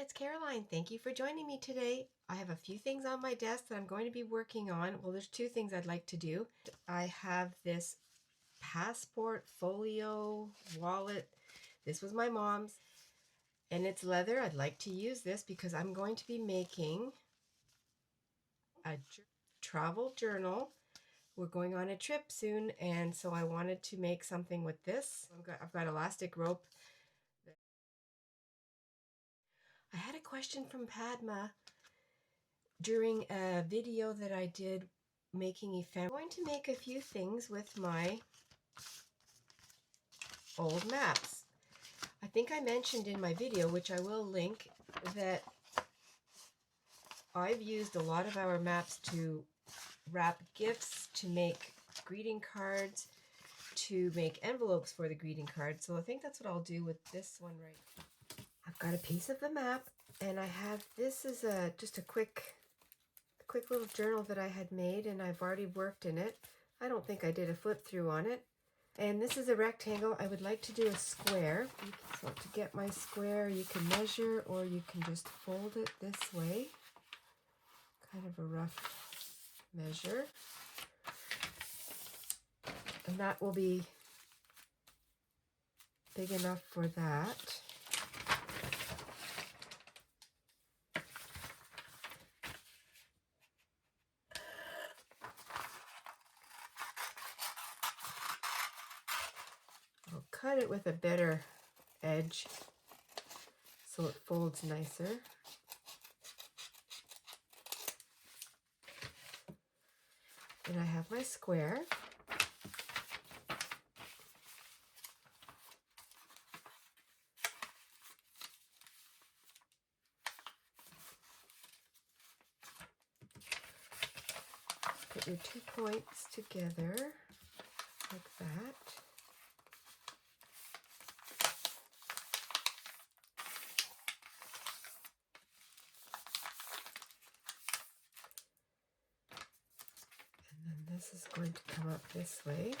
it's Caroline. Thank you for joining me today. I have a few things on my desk that I'm going to be working on. Well, there's two things I'd like to do. I have this passport folio wallet. This was my mom's, and it's leather. I'd like to use this because I'm going to be making a travel journal. We're going on a trip soon, and so I wanted to make something with this. I've got elastic rope. I had a question from Padma during a video that I did making ephemera. I'm going to make a few things with my old maps. I think I mentioned in my video, which I will link, that I've used a lot of our maps to wrap gifts, to make greeting cards, to make envelopes for the greeting cards. So I think that's what I'll do with this one right here. I've got a piece of the map, and I have, this is just a quick little journal that I had made, and I've already worked in it. I don't think I did a flip through on it. And this is a rectangle. I would like to do a square. So to get my square, you can measure, or you can just fold it this way. Kind of a rough measure. And that will be big enough for that. I'll cut it with a better edge so it folds nicer. And I have my square. Put your 2 points together like that. And then this is going to come up this way.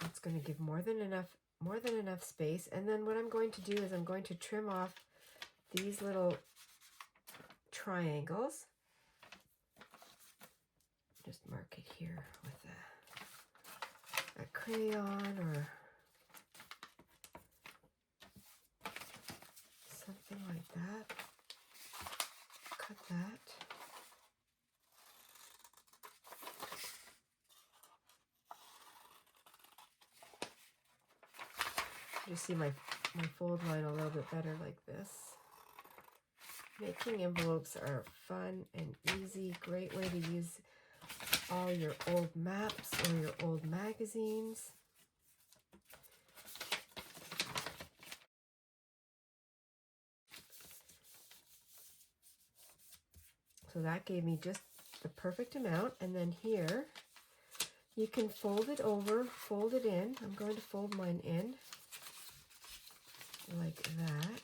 It's going to give more than enough space. And then what I'm going to do is I'm going to trim off these little triangles. Just mark it here with a crayon or something like that. Cut that. You see my fold line a little bit better like this. Making envelopes are fun and easy. Great way to use all your old maps or your old magazines. So that gave me just the perfect amount. And then here, you can fold it over, fold it in. I'm going to fold mine in like that.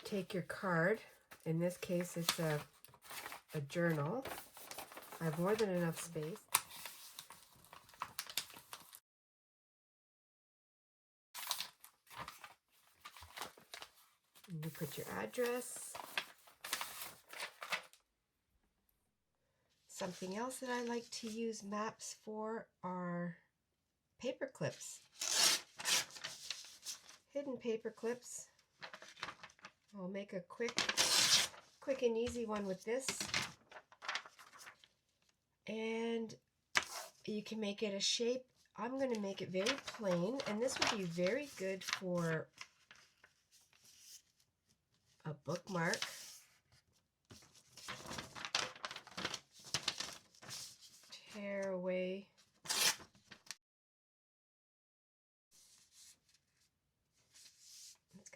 Take your card. In this case, it's a journal. I have more than enough space. And you put your address. Something else that I like to use maps for are paper clips. Hidden paper clips. I'll make a quick and easy one with this. And you can make it a shape. I'm going to make it very plain, and this would be very good for a bookmark. Tear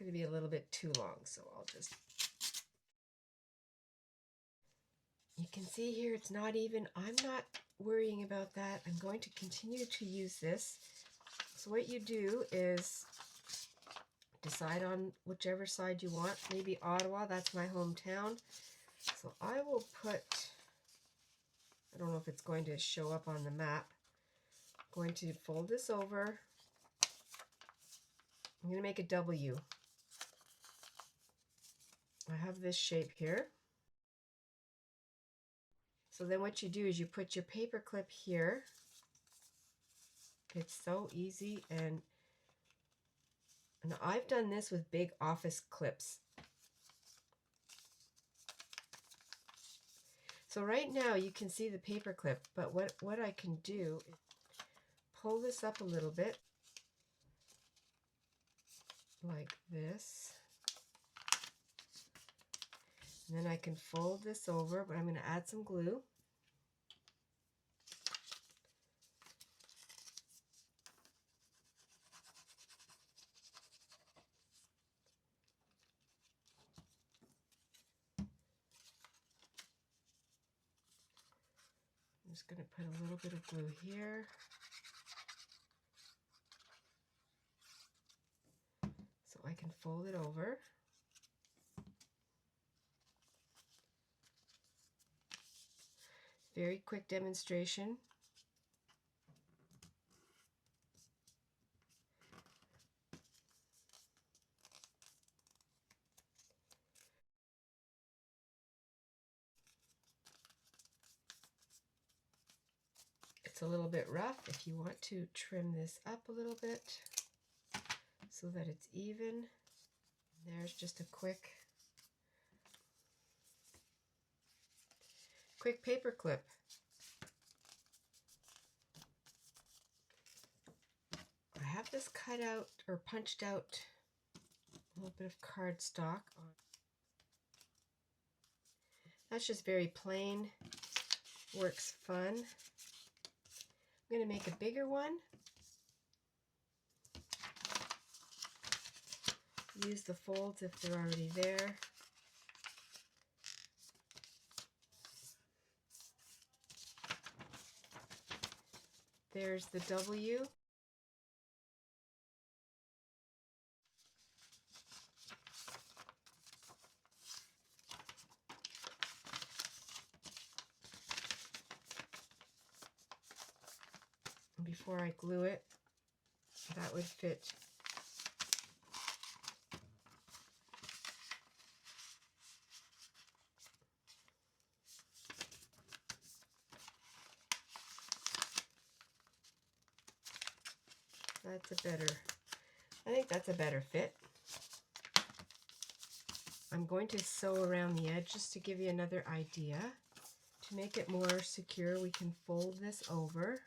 going to be a little bit too long, so I'll just... You can see here it's not even. I'm not worrying about that. I'm going to continue to use this. So what you do is decide on whichever side you want. Maybe Ottawa, that's my hometown. So I will put, I don't know if it's going to show up on the map. I'm going to fold this over. I'm going to make a W. I have this shape here. So then what you do is you put your paper clip here. It's so easy, and I've done this with big office clips. So right now you can see the paper clip, but what I can do is pull this up a little bit like this. And then I can fold this over, but I'm going to add some glue. I'm just going to put a little bit of glue here. So I can fold it over. Very quick demonstration. It's a little bit rough. If you want to trim this up a little bit so that it's even. There's just a quick paper clip. I have this cut out or punched out a little bit of cardstock on. That's just very plain, works fun. I'm going to make a bigger one. Use the folds if they're already there. There's the W. Before I glue it, that would fit. I think that's a better fit. I'm going to sew around the edge just to give you another idea. To make it more secure, we can fold this over.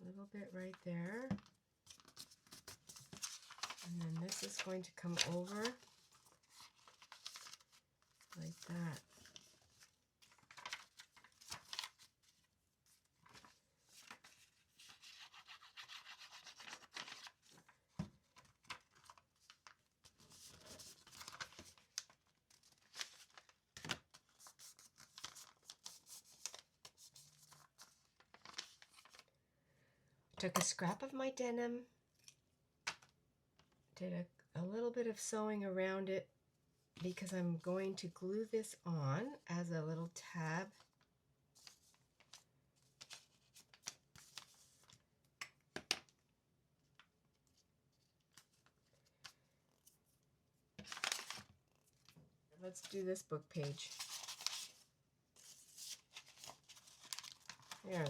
A little bit right there. And then this is going to come over like that. Took a scrap of my denim, did a little bit of sewing around it because I'm going to glue this on as a little tab. Let's do this book page. There,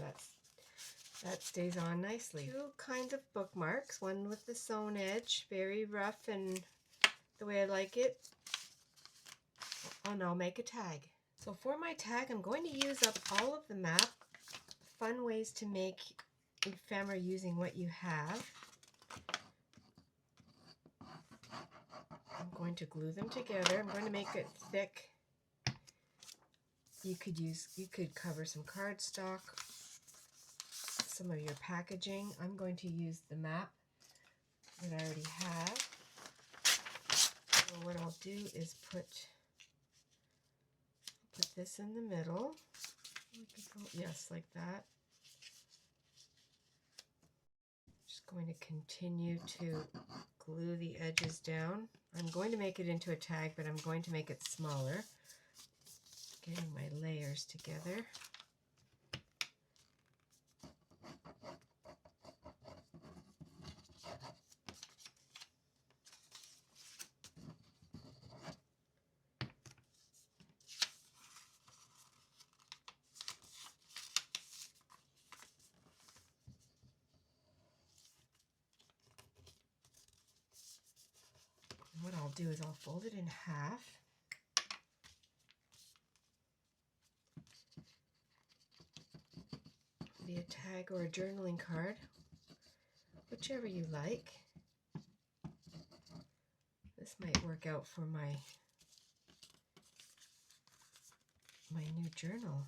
that stays on nicely. Two kinds of bookmarks, one with the sewn edge, very rough and the way I like it. And I'll make a tag. So for my tag, I'm going to use up all of the map. Fun ways to make ephemera using what you have. I'm going to glue them together. I'm going to make it thick. You could cover some cardstock, some of your packaging. I'm going to use the map that I already have. So what I'll do is put this in the middle. Yes, like that. Just going to continue to glue the edges down. I'm going to make it into a tag, but I'm going to make it smaller. Getting my layers together. What I'll do is I'll fold it in half. Be a tag or a journaling card, whichever you like. This might work out for my new journal.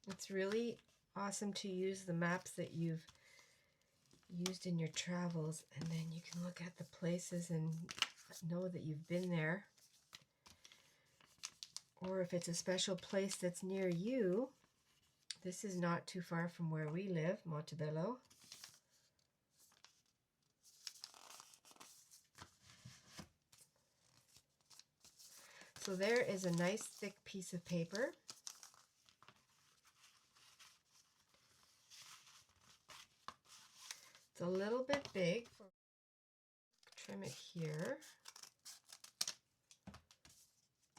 It's really awesome to use the maps that you've used in your travels, and then you can look at the places and know that you've been there. Or if it's a special place that's near you, this is not too far from where we live, Montebello. So there is a nice thick piece of paper. It's a little bit big. Trim it here.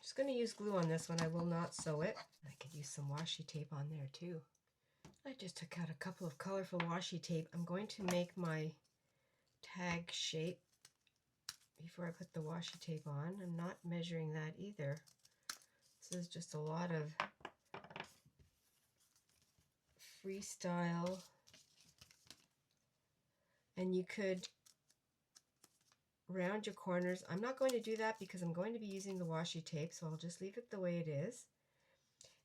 Just going to use glue on this one. I will not sew it. I could use some washi tape on there too. I just took out a couple of colorful washi tape. I'm going to make my tag shape before I put the washi tape on. I'm not measuring that either. This is just a lot of freestyle. And you could round your corners. I'm not going to do that because I'm going to be using the washi tape, so I'll just leave it the way it is.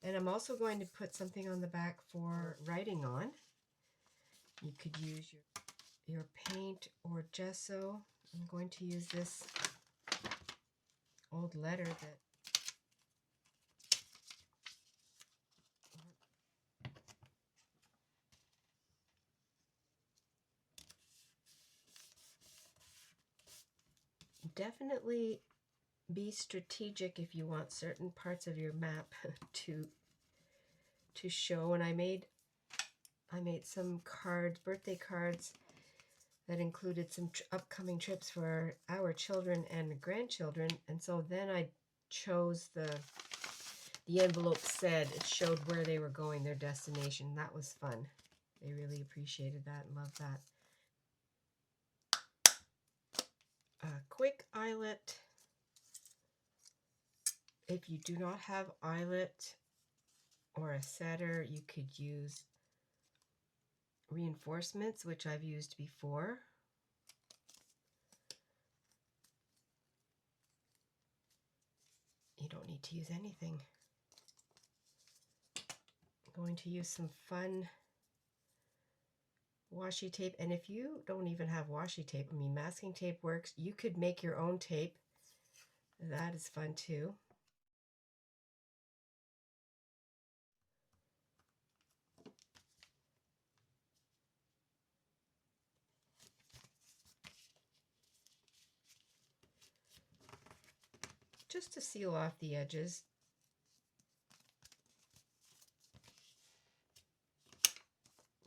And I'm also going to put something on the back for writing on. You could use your paint or gesso. I'm going to use this old letter that definitely be strategic if you want certain parts of your map to show. And I made some cards, birthday cards, that included some upcoming trips for our children and grandchildren. And so then I chose the envelope said it showed where they were going, their destination. That was fun. They really appreciated that and loved that. A quick eyelet. If you do not have eyelet or a setter, you could use reinforcements, which I've used before. You don't need to use anything. I'm going to use some fun washi tape, and if you don't even have washi tape, I mean masking tape works. You could make your own tape. That is fun too. Just to seal off the edges.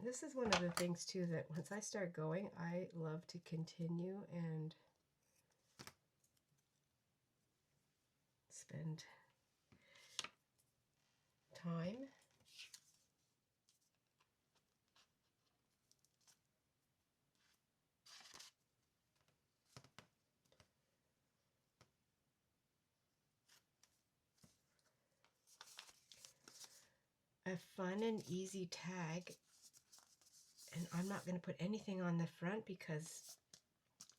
This is one of the things too that once I start going, I love to continue and spend time. A fun and easy tag, and I'm not going to put anything on the front because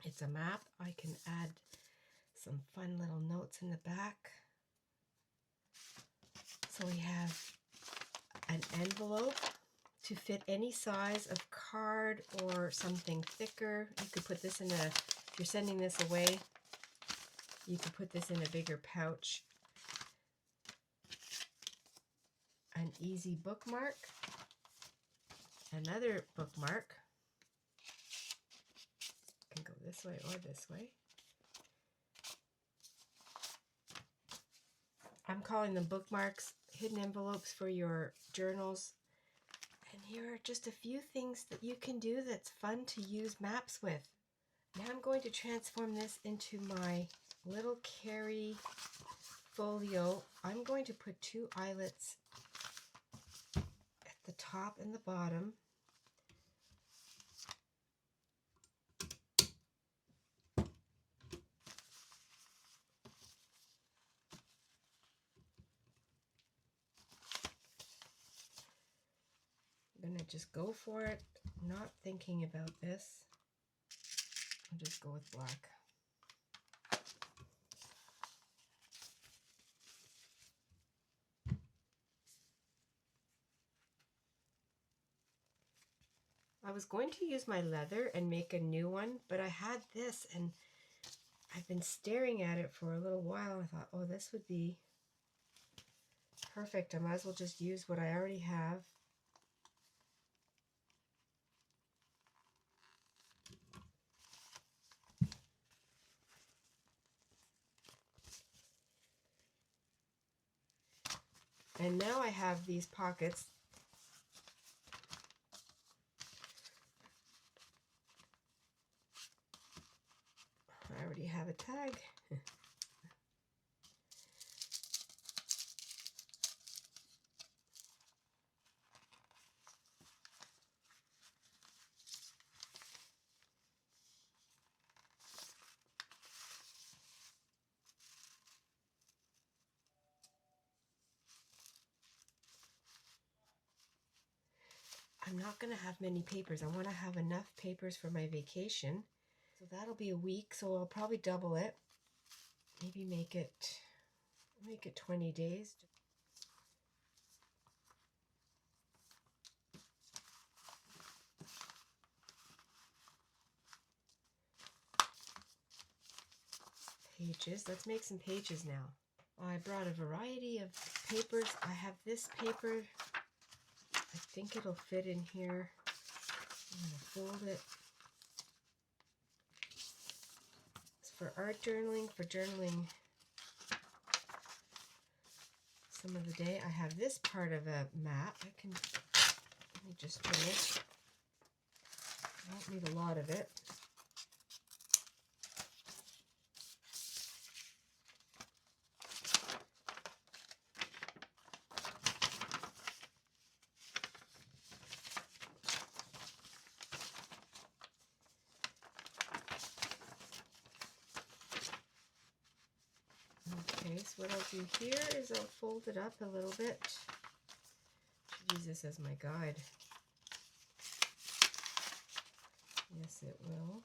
it's a map. I can add some fun little notes in the back. So we have an envelope to fit any size of card or something thicker. You could put this in a, if you're sending this away, you could put this in a bigger pouch. An easy bookmark, another bookmark, can go this way or this way. I'm calling them bookmarks, hidden envelopes for your journals. And here are just a few things that you can do that's fun to use maps with. Now I'm going to transform this into my little carry folio. I'm going to put 2 eyelets at the top and the bottom. I'm going to just go for it, not thinking about this. I'll just go with black. I was going to use my leather and make a new one, but I had this and I've been staring at it for a little while. I thought, oh, this would be perfect. I might as well just use what I already have. And now I have these pockets. I already have a tag. I'm not going to have many papers. I want to have enough papers for my vacation. So that'll be a week, so I'll probably double it. Maybe make it 20 days. Pages. Let's make some pages now. I brought a variety of papers. I have this paper. I think it'll fit in here. I'm going to fold it. It's for art journaling, for journaling some of the day. I have this part of a map. Let me just turn it. I don't need a lot of it. Okay, so what I'll do here is I'll fold it up a little bit. Should use this as my guide. Yes, it will.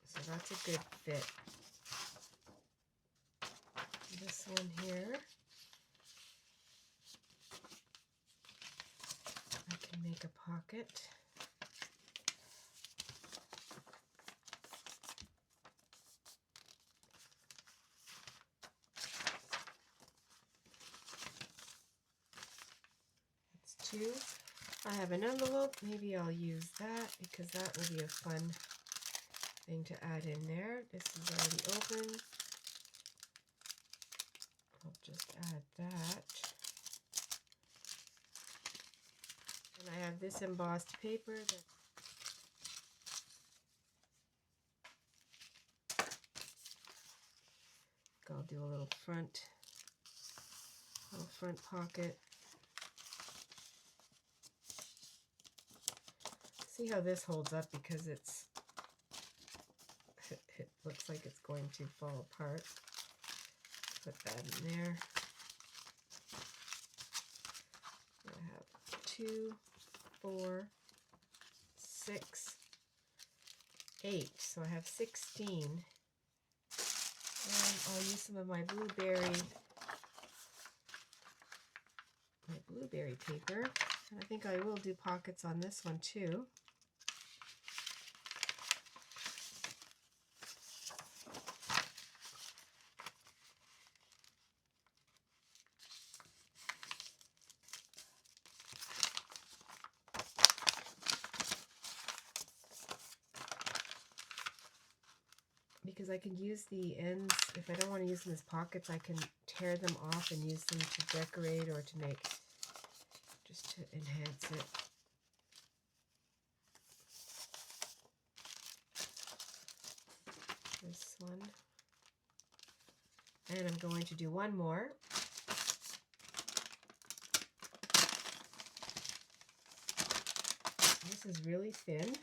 So that's a good fit. This one here, I can make a pocket. That's 2. I have an envelope. Maybe I'll use that because that will be a fun thing to add in there. This is already open. I'll just add that. And I have this embossed paper that I'll do a little front pocket. See how this holds up because it looks like it's going to fall apart. Put that in there. I have 2, 4, 6 8, so I have 16. And I'll use some of my blueberry paper. And I think I will do pockets on this one too. Because I can use the ends, if I don't want to use them as pockets, I can tear them off and use them to decorate or to make, just to enhance it. This one. And I'm going to do one more. This is really thin.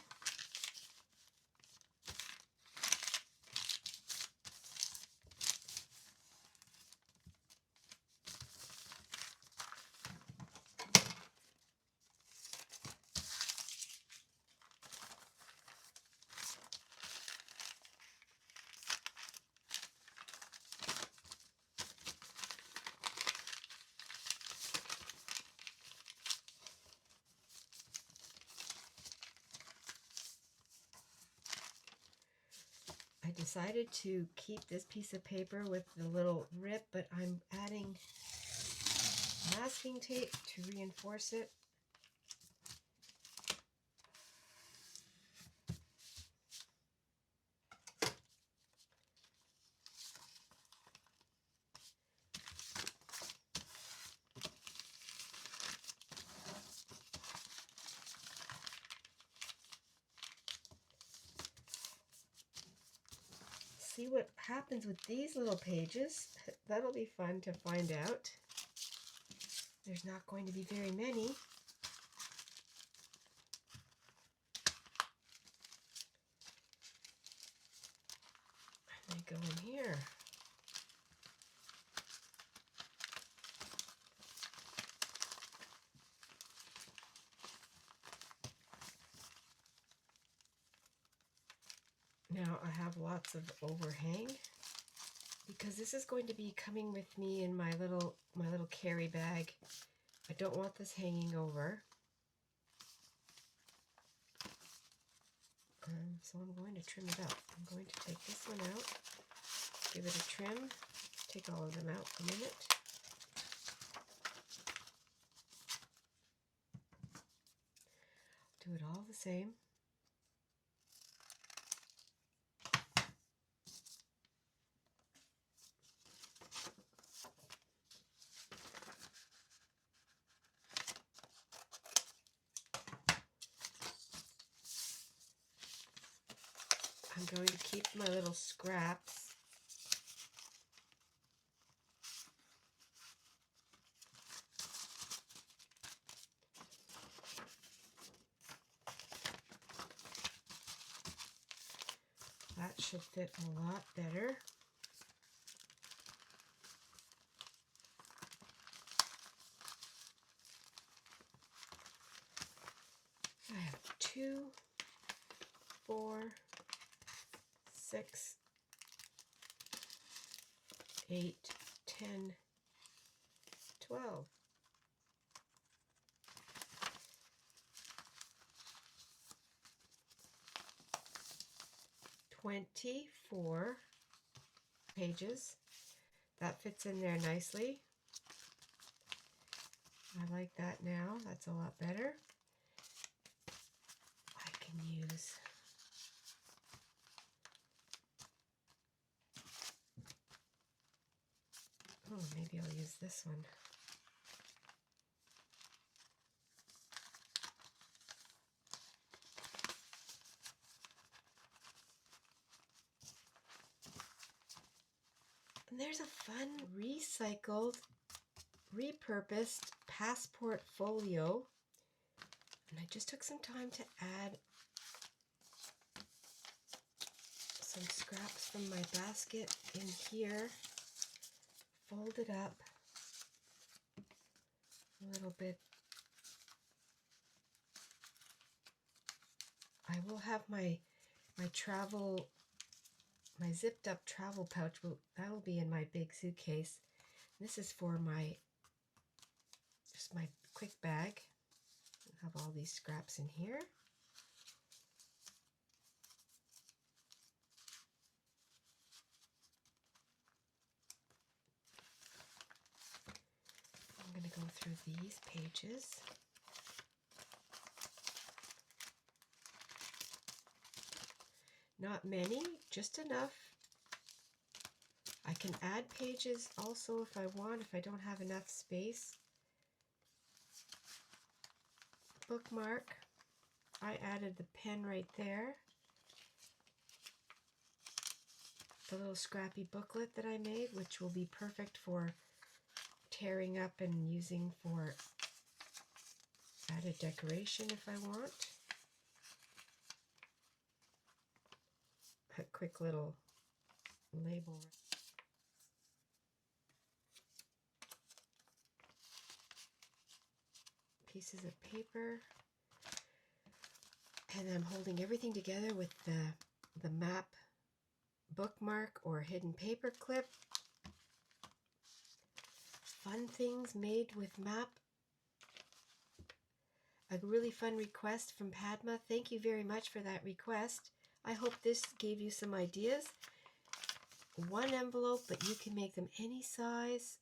I decided to keep this piece of paper with the little rip, but I'm adding masking tape to reinforce it. See what happens with these little pages. That'll be fun to find out. There's not going to be very many. They go in here. Now I have lots of overhang because this is going to be coming with me in my little carry bag. I don't want this hanging over. So I'm going to trim it up. I'm going to take this one out, give it a trim, take all of them out a minute. Do it all the same. I'm going to keep my little scraps. That should fit a lot better. I have 2, 4, 6, 8, 10, 12. 24 pages. That fits in there nicely. I like that now. That's a lot better. I can use maybe I'll use this one. And there's a fun recycled, repurposed passport folio. And I just took some time to add some scraps from my basket in here. Fold it up a little bit. I will have my my zipped up travel pouch, that'll be in my big suitcase. This is for just my quick bag. I have all these scraps in here. I'm going to go through these pages. Not many, just enough. I can add pages also if I want, if I don't have enough space. Bookmark. I added the pen right there. The little scrappy booklet that I made, which will be perfect for tearing up and using for added decoration if I want. A quick little label. Pieces of paper. And I'm holding everything together with the map bookmark or hidden paper clip. Fun things made with map. A really fun request from Padma. Thank you very much for that request. I hope this gave you some ideas. One envelope, but you can make them any size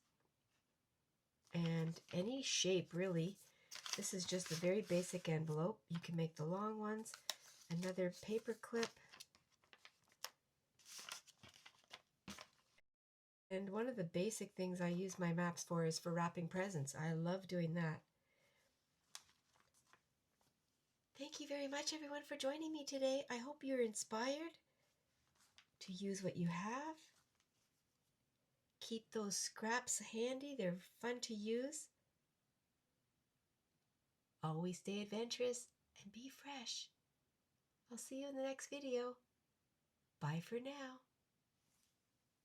and any shape, really. This is just a very basic envelope. You can make the long ones. Another paper clip. And one of the basic things I use my maps for is for wrapping presents. I love doing that. Thank you very much, everyone, for joining me today. I hope you're inspired to use what you have. Keep those scraps handy. They're fun to use. Always stay adventurous and be fresh. I'll see you in the next video. Bye for now.